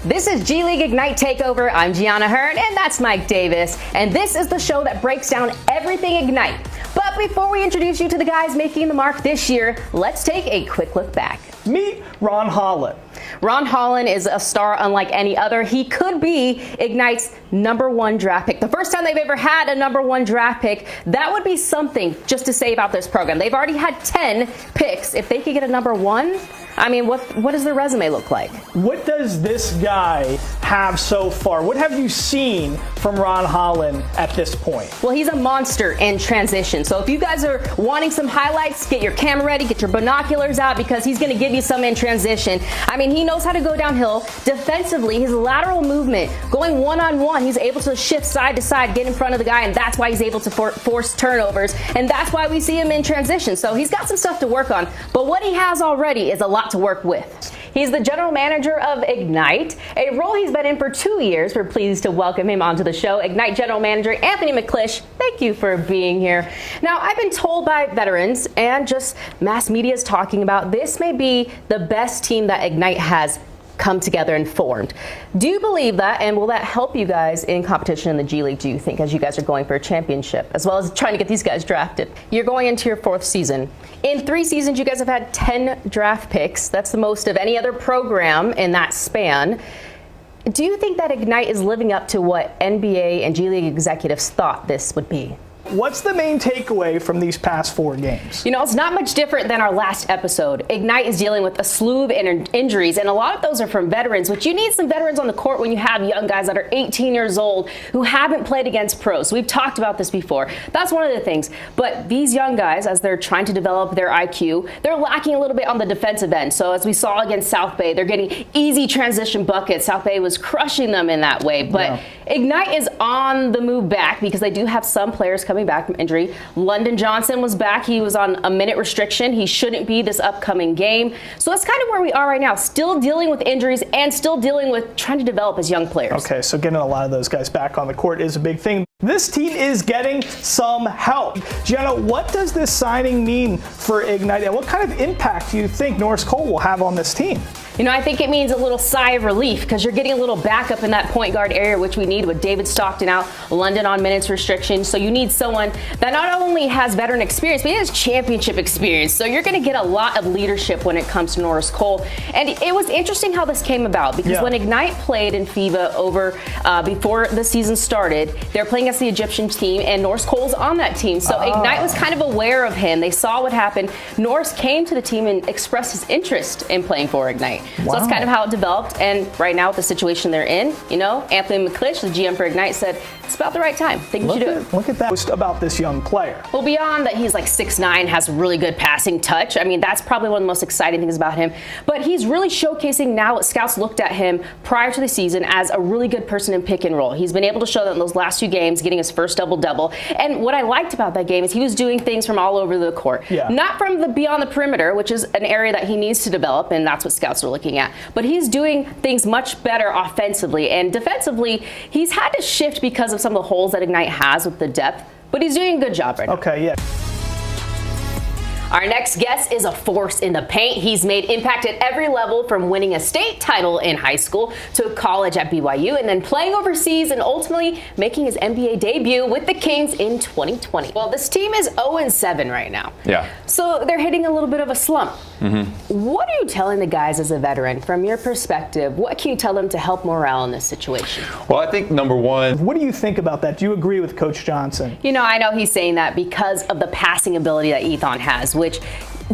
This is G League Ignite Takeover. I'm Gianna Hearn, and that's Mike Davis. And this is the show that breaks down everything Ignite. But before we introduce you to the guys making the mark this year, let's take a quick look back. Meet Ron Holland. Ron Holland is a star unlike any other. He could be Ignite's #1 draft pick. The first time they've ever had a #1 draft pick, that would be something just to say about this program. They've already had 10 picks. If they could get a #1, I mean, what does their resume look like? What does this guy have so far? What have you seen from Ron Holland at this point? Well, he's a monster in transition. So if you guys are wanting some highlights, get your camera ready, get your binoculars out, because he's going to give you some in transition. I mean, he knows how to go downhill. Defensively, his lateral movement, going one-on-one, he's able to shift side to side, get in front of the guy, and that's why he's able to force turnovers. And that's why we see him in transition. So he's got some stuff to work on. But what he has already is a lot to work with. He's the general manager of Ignite, a role he's been in for 2 years. We're pleased to welcome him onto the show. Ignite general manager Anthony McClish, thank you for being here. Now, I've been told by veterans and just mass media is talking about this may be the best team that Ignite has come together and formed. Do you believe that, and will that help you guys in competition in the G League, do you think, as you guys are going for a championship, as well as trying to get these guys drafted? You're going into your 4th season. In 3 seasons, you guys have had 10 draft picks. That's the most of any other program in that span. Do you think that Ignite is living up to what NBA and G League executives thought this would be? What's the main takeaway from these past 4 games? You know, it's not much different than our last episode. Ignite is dealing with a slew of injuries, and a lot of those are from veterans, which you need some veterans on the court when you have young guys that are 18 years old who haven't played against pros. We've talked about this before. That's one of the things. But these young guys, as they're trying to develop their IQ, they're lacking a little bit on the defensive end. So as we saw against South Bay, they're getting easy transition buckets. South Bay was crushing them in that way. But Ignite is on the move back because they do have some players coming back from injury. London Johnson was back. He was on a minute restriction. He shouldn't be this upcoming game. So that's kind of where we are right now, still dealing with injuries and still dealing with trying to develop as young players. Okay, so getting a lot of those guys back on the court is a big thing. This team is getting some help. Gianna, what does this signing mean for Ignite, and what kind of impact do you think Norris Cole will have on this team? You know, I think it means a little sigh of relief because you're getting a little backup in that point guard area, which we need with David Stockton out, London on minutes restriction. So you need someone that not only has veteran experience, but he has championship experience. So you're going to get a lot of leadership when it comes to Norris Cole. And it was interesting how this came about because when Ignite played in FIBA over before the season started, they're playing against the Egyptian team, and Norris Cole's on that team. So Ignite was kind of aware of him. They saw what happened. Norris came to the team and expressed his interest in playing for Ignite. So that's kind of how it developed. And right now, with the situation they're in, you know, Anthony McClish, the GM for Ignite, said it's about the right time. Think you should do it. Look at that. What's about this young player? Well, beyond that, he's like 6'9", has really good passing touch. I mean, that's probably one of the most exciting things about him. But he's really showcasing now what scouts looked at him prior to the season as a really good person in pick and roll. He's been able to show that in those last 2 games, getting his first double-double. And what I liked about that game is he was doing things from all over the court. Not from the beyond the perimeter, which is an area that he needs to develop, and that's what scouts are looking at. But he's doing things much better offensively, and defensively, he's had to shift because of some of the holes that Ignite has with the depth, but he's doing a good job right now. Okay, yeah. Our next guest is a force in the paint. He's made impact at every level, from winning a state title in high school to college at BYU, and then playing overseas and ultimately making his NBA debut with the Kings in 2020. Well, this team is 0-7 right now. So they're hitting a little bit of a slump. What are you telling the guys as a veteran from your perspective? What can you tell them to help morale in this situation? Well, I think number one. What do you think about that? Do you agree with Coach Johnson? You know, I know he's saying that because of the passing ability that Ethan has, which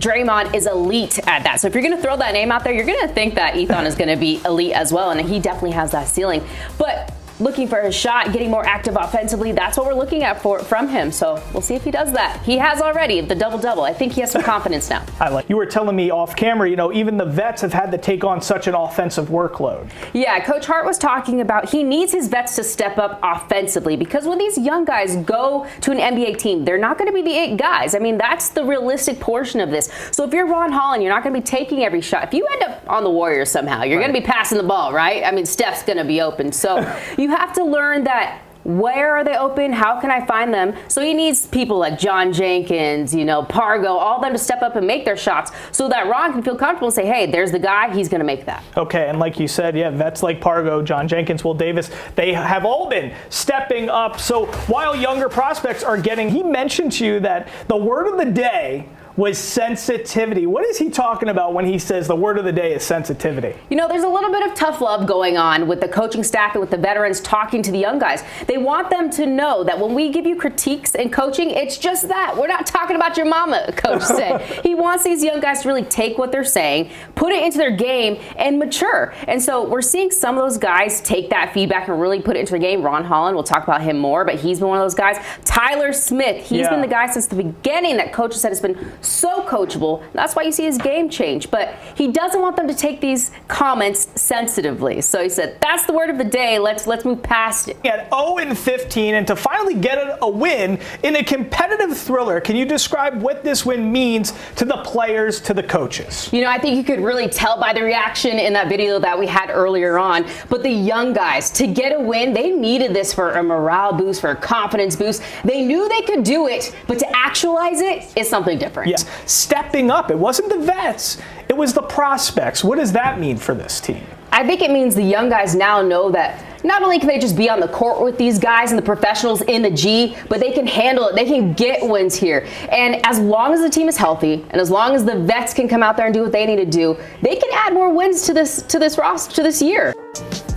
Draymond is elite at that. So if you're going to throw that name out there, you're going to think that Ethan is going to be elite as well, and he definitely has that ceiling. But looking for his shot, getting more active offensively, that's what we're looking at from him. So we'll see if he does that. He has already the double-double. I think he has some confidence now. You were telling me off camera, you know, even the vets have had to take on such an offensive workload. Yeah, Coach Hart was talking about he needs his vets to step up offensively because when these young guys go to an NBA team, they're not going to be the 8 guys. I mean, that's the realistic portion of this. So if you're Ron Holland, you're not going to be taking every shot. If you end up on the Warriors somehow, you're going to be passing the ball, right? I mean, Steph's going to be open. So you have to learn that where are they open? How can I find them? So he needs people like John Jenkins, Pargo, all of them to step up and make their shots so that Ron can feel comfortable and say, hey, there's the guy, he's going to make that. Okay, and like you said, vets like Pargo, John Jenkins, Will Davis, they have all been stepping up. So while younger prospects are he mentioned to you that the word of the day was sensitivity. What is he talking about when he says the word of the day is sensitivity? There's a little bit of tough love going on with the coaching staff and with the veterans talking to the young guys. They want them to know that when we give you critiques in coaching, it's just that. We're not talking about your mama, Coach said. He wants these young guys to really take what they're saying, put it into their game, and mature. And so we're seeing some of those guys take that feedback and really put it into their game. Ron Holland, we'll talk about him more, but he's been one of those guys. Tyler Smith, he's been the guy since the beginning that coaches said has been so coachable. That's why you see his game change. But he doesn't want them to take these comments sensitively. So he said, that's the word of the day. Let's move past it. At 0-15, and to finally get a win in a competitive thriller, can you describe what this win means to the players, to the coaches? I think you could really tell by the reaction in that video that we had earlier on. But the young guys, to get a win, they needed this for a morale boost, for a confidence boost. They knew they could do it, but to actualize it is something different. Yes, stepping up. It wasn't the vets, it was the prospects. What does that mean for this team? I think it means the young guys now know that not only can they just be on the court with these guys and the professionals in the G, but they can handle it. They can get wins here. And as long as the team is healthy and as long as the vets can come out there and do what they need to do, they can add more wins to this roster this year.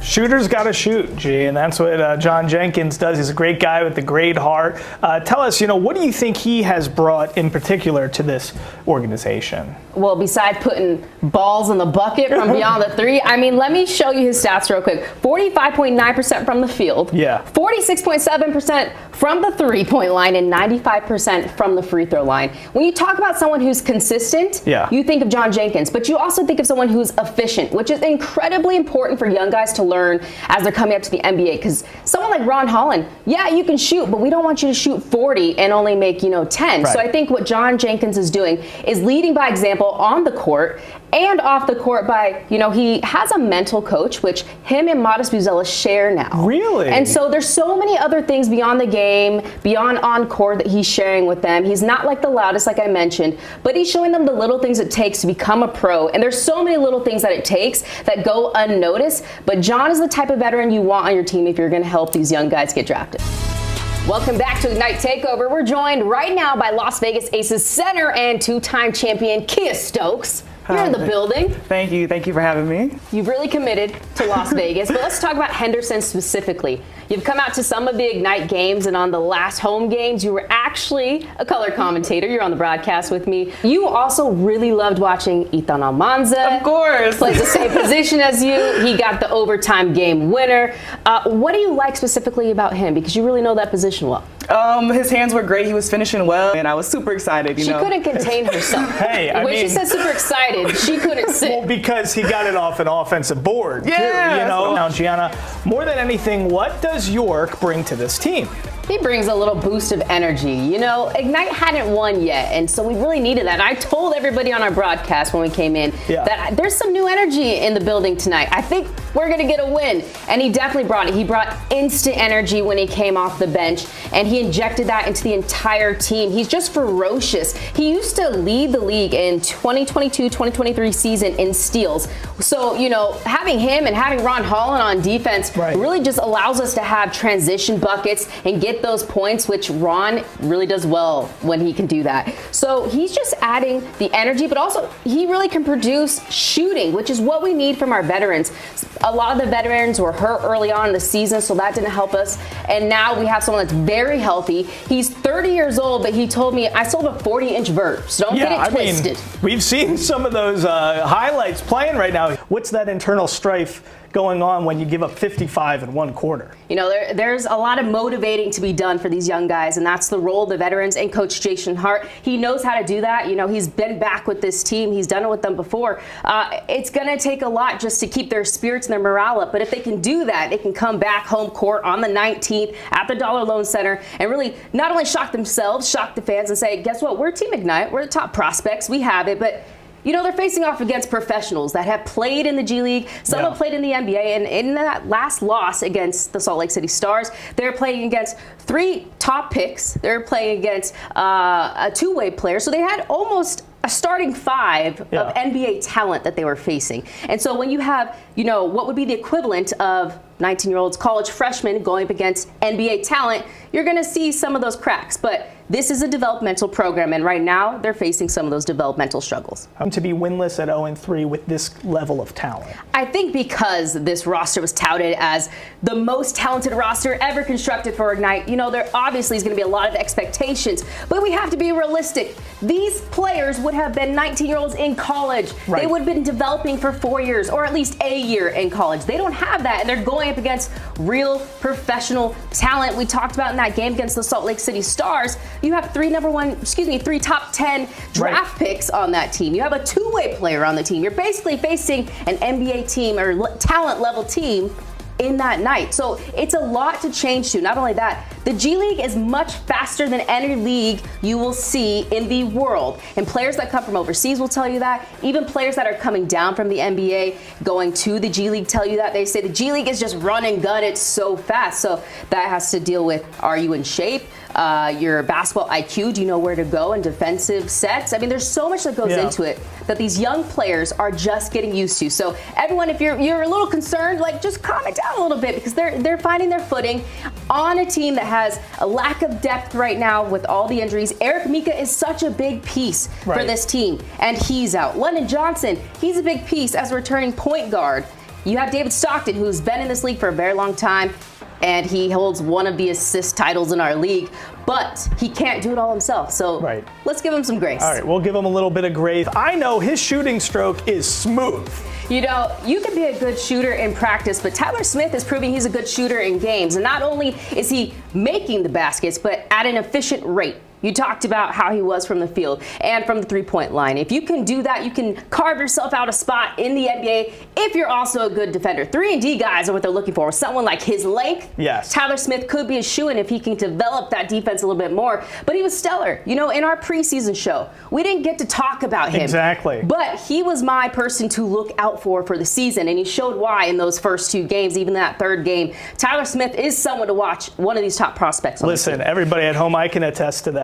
Shooters got to shoot, G, and that's what John Jenkins does. He's a great guy with a great heart. Tell us, what do you think he has brought in particular to this organization? Well, besides putting balls in the bucket from beyond the three, let me show you his stats real quick. 45.9% from the field. 46.7% from the three-point line and 95% from the free throw line. When you talk about someone who's consistent, you think of John Jenkins, but you also think of someone who's efficient, which is incredibly important for young guys to learn as they're coming up to the NBA. Because someone like Ron Holland, you can shoot, but we don't want you to shoot 40 and only make 10. Right. So I think what John Jenkins is doing is leading by example on the court and off the court by, he has a mental coach, which him and Modest Buzella share now. Really? And so there's so many other things beyond the game, beyond on court that he's sharing with them. He's not like the loudest, like I mentioned, but he's showing them the little things it takes to become a pro. And there's so many little things that it takes that go unnoticed. But John is the type of veteran you want on your team if you're going to help these young guys get drafted. Welcome back to Ignite Takeover. We're joined right now by Las Vegas Aces center and two-time champion Kia Stokes. You're in the building. Thank you. Thank you for having me. You've really committed to Las Vegas, but let's talk about Henderson specifically. You've come out to some of the Ignite games, and on the last home games, you were actually a color commentator. You're on the broadcast with me. You also really loved watching Ethan Almanza. Of course. Plays the same position as you. He got the overtime game winner. What do you like specifically about him? Because you really know that position well. His hands were great. He was finishing well, and I was super excited. She couldn't contain herself. When she said super excited, she couldn't sit. Well, because he got it off an offensive board, too. Now, Gianna, more than anything, what does York bring to this team? He brings a little boost of energy. Ignite hadn't won yet, and so we really needed that. And I told everybody on our broadcast when we came in that there's some new energy in the building tonight. I think we're going to get a win. And he definitely brought it. He brought instant energy when he came off the bench, and he injected that into the entire team. He's just ferocious. He used to lead the league in 2022-2023 season in steals. So, having him and having Ron Holland on defense really just allows us to have transition buckets and get those points, which Ron really does well when he can do that. So he's just adding the energy, but also he really can produce shooting, which is what we need from our veterans. A lot of the veterans were hurt early on in the season, so that didn't help us. And now we have someone that's very healthy. He's 30 years old, but he told me, I sold a 40-inch vert, so don't get it twisted. We've seen some of those highlights playing right now. What's that internal strife going on when you give up 55 in one quarter? There's a lot of motivating to be done for these young guys, and that's the role of the veterans and Coach Jason Hart. He knows how to do that. He's been back with this team. He's done it with them before. It's going to take a lot just to keep their spirits and their morale up, but if they can do that, they can come back home court on the 19th at the Dollar Loan Center and really not only shock themselves, shock the fans and say, guess what? We're Team Ignite. We're the top prospects. We have it, but they're facing off against professionals that have played in the G League. Some have played in the NBA. And in that last loss against the Salt Lake City Stars, they're playing against 3 top picks. They're playing against a two-way player. So they had almost a starting 5 of NBA talent that they were facing. And so when you have, what would be the equivalent of 19-year-olds, college freshmen going up against NBA talent, you're going to see some of those cracks. But this is a developmental program, and right now they're facing some of those developmental struggles. To be winless at 0-3 with this level of talent? I think because this roster was touted as the most talented roster ever constructed for Ignite, there obviously is going to be a lot of expectations, but we have to be realistic. These players would have been 19-year-olds in college. Right. They would have been developing for 4 years or at least a year in college. They don't have that, and they're going up against real professional talent. We talked about in that game against the Salt Lake City Stars, you have 3 top 10 draft picks on that team. You have a two-way player on the team. You're basically facing an NBA team or talent level team in that night. So it's a lot to change to. Not only that, the G League is much faster than any league you will see in the world. And players that come from overseas will tell you that. Even players that are coming down from the NBA going to the G League tell you that. They say the G League is just run and gun. It's so fast. So that has to deal with, are you in shape? Your basketball IQ, do you know where to go in defensive sets? I mean, there's so much that goes into it that these young players are just getting used to. So everyone, if you're a little concerned, just calm it down a little bit, because they're finding their footing on a team that has a lack of depth right now with all the injuries. Eric Mika is such a big piece for this team, and he's out. London Johnson, he's a big piece as a returning point guard. You have David Stockton, who's been in this league for a very long time, and he holds one of the assist titles in our league, but he can't do it all himself. So let's give him some grace. All right, we'll give him a little bit of grace. I know his shooting stroke is smooth. You can be a good shooter in practice, but Tyler Smith is proving he's a good shooter in games. And not only is he making the baskets, but at an efficient rate. You talked about how he was from the field and from the three-point line. If you can do that, you can carve yourself out a spot in the NBA if you're also a good defender. 3-and-D guys are what they're looking for. Someone like his length. Yes. Tyler Smith could be a shoo-in if he can develop that defense a little bit more. But he was stellar. In our preseason show, we didn't get to talk about him. Exactly. But he was my person to look out for the season, and he showed why in those first 2 games, even that 3rd game. Tyler Smith is someone to watch, one of these top prospects on the team. Listen, everybody at home, I can attest to that.